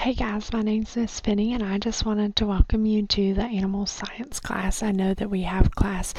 Hey guys, my name's Miss Finney and I just wanted to welcome you to the animal science class. I know that we have class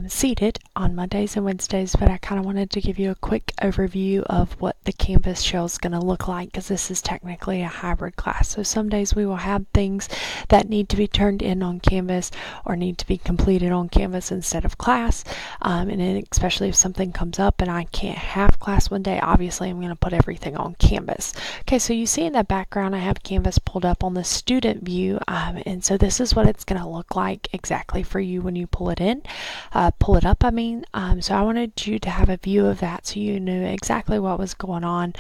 seated on Mondays and Wednesdays, but I kind of wanted to give you a quick overview of what the Canvas shell is going to look like, because this is technically a hybrid class. So some days we will have things that need to be turned in on Canvas or need to be completed on Canvas instead of class, and then especially if something comes up and I can't have class one day, obviously I'm going to put everything on Canvas. Okay, so you see in the background I have Canvas pulled up on the student view, and so this is what it's going to look like exactly for you when you pull it up. So I wanted you to have a view of that so you knew exactly what was going on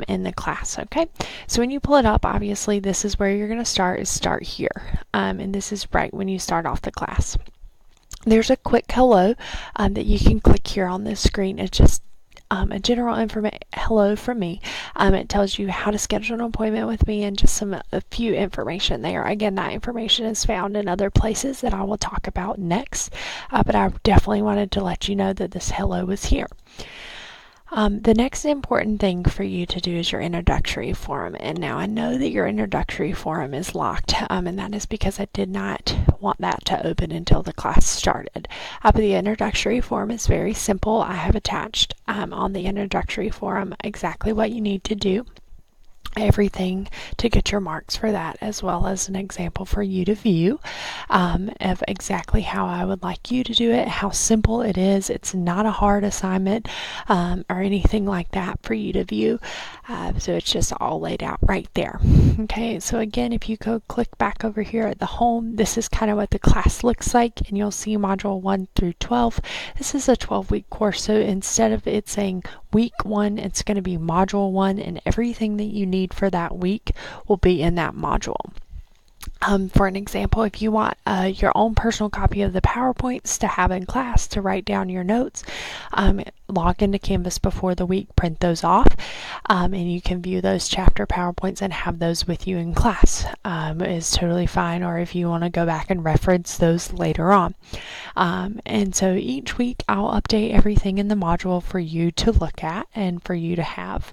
in the class. Okay, so when you pull it up, obviously this is where you're going to start here, and this is right when you start off the class. There's a quick hello that you can click here on this screen. It's just a general hello from me. It tells you how to schedule an appointment with me and just a few information there. Again, that information is found in other places that I will talk about next, but I definitely wanted to let you know that this hello was here. The next important thing for you to do is your introductory form. And now I know that your introductory form is locked, and that is because I did not want that to open until the class started. But the introductory form is very simple. I have attached on the introductory form exactly what you need to do, everything to get your marks for that, as well as an example for you to view of exactly how I would like you to do it, how simple it is. It's not a hard assignment or anything like that for you to view, so it's just all laid out right there. Okay, so again, if you go click back over here at the home, this is kind of what the class looks like, and you'll see module 1 through 12. This is a 12-week course, so instead of it saying week 1, it's going to be module 1, and everything that you need for that week will be in that module. For an example, if you want your own personal copy of the PowerPoints to have in class to write down your notes, log into Canvas before the week, print those off, and you can view those chapter PowerPoints and have those with you in class. Is totally fine, or if you want to go back and reference those later on. And so each week I'll update everything in the module for you to look at and for you to have.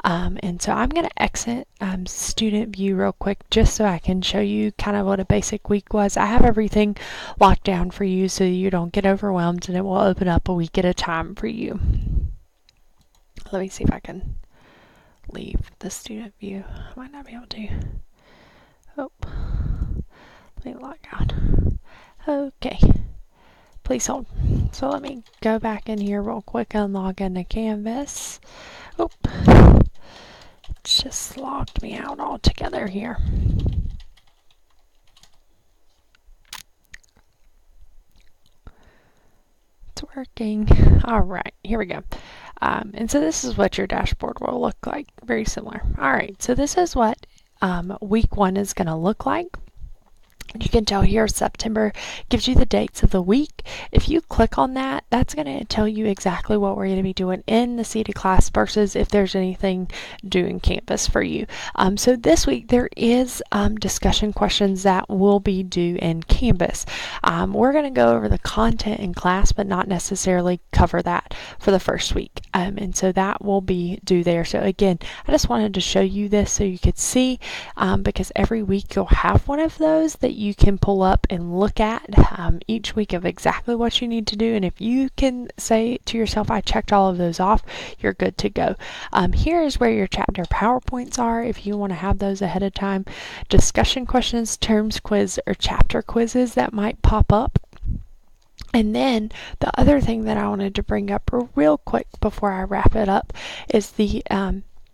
And so I'm going to exit student view real quick just so I can show you kind of what a basic week was. I have everything locked down for you so you don't get overwhelmed, and it will open up a week at a time for you. Let me see if I can leave the student view. I might not be able to. Oh, let me log out. Okay, please hold. So let me go back in here real quick and log into Canvas. Oh, it's just logged me out altogether here. It's working. All right, here we go. And so this is what your dashboard will look like. Very similar. All right, so this is what week 1 is going to look like. You can tell here September gives you the dates of the week. If you click on that, that's going to tell you exactly what we're going to be doing in the seated class versus if there's anything due in Canvas for you. So this week there is discussion questions that will be due in Canvas. We're going to go over the content in class, but not necessarily cover that for the first week. And so that will be due there. So again, I just wanted to show you this so you could see, because every week you'll have one of those that you can pull up and look at each week of exactly what you need to do. And if you can say to yourself, I checked all of those off, you're good to go. Here is where your chapter PowerPoints are if you want to have those ahead of time. Discussion questions, terms quiz, or chapter quizzes that might pop up. And then the other thing that I wanted to bring up real quick before I wrap it up is the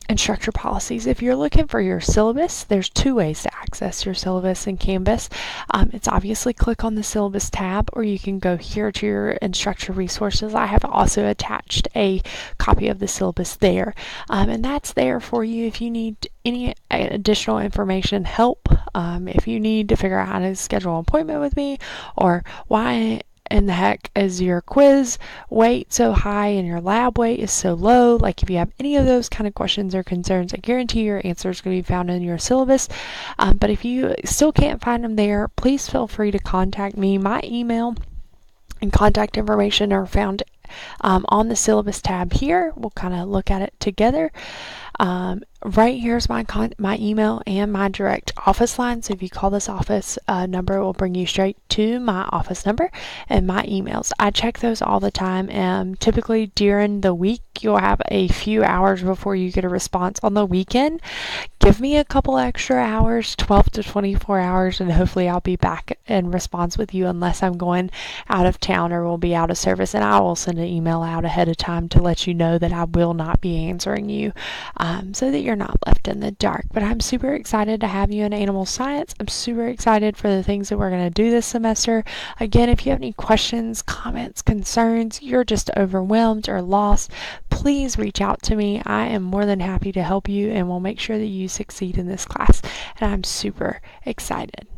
instructor policies. If you're looking for your syllabus, there's 2 ways to access your syllabus in Canvas. It's obviously click on the syllabus tab, or you can go here to your instructor resources. I have also attached a copy of the syllabus there, and that's there for you if you need any additional information, help, if you need to figure out how to schedule an appointment with me, or why in the heck is your quiz weight so high and your lab weight is so low. Like if you have any of those kind of questions or concerns, I guarantee your answer is going to be found in your syllabus. But if you still can't find them there, please feel free to contact me. My email and contact information are found on the syllabus tab here. We'll kind of look at it together. Right here's my email and my direct office line. So if you call this office number, it will bring you straight to my office number and my emails. I check those all the time, and typically during the week, you'll have a few hours before you get a response. On the weekend, give me a couple extra hours, 12 to 24 hours, and hopefully I'll be back in response with you, unless I'm going out of town or will be out of service. And I will send an email out ahead of time to let you know that I will not be answering you, so that you're not left in the dark. But I'm super excited to have you in animal science. I'm super excited for the things that we're going to do this semester. Again, if you have any questions, comments, concerns, you're just overwhelmed or lost, please reach out to me. I am more than happy to help you, and we'll make sure that you succeed in this class. And I'm super excited.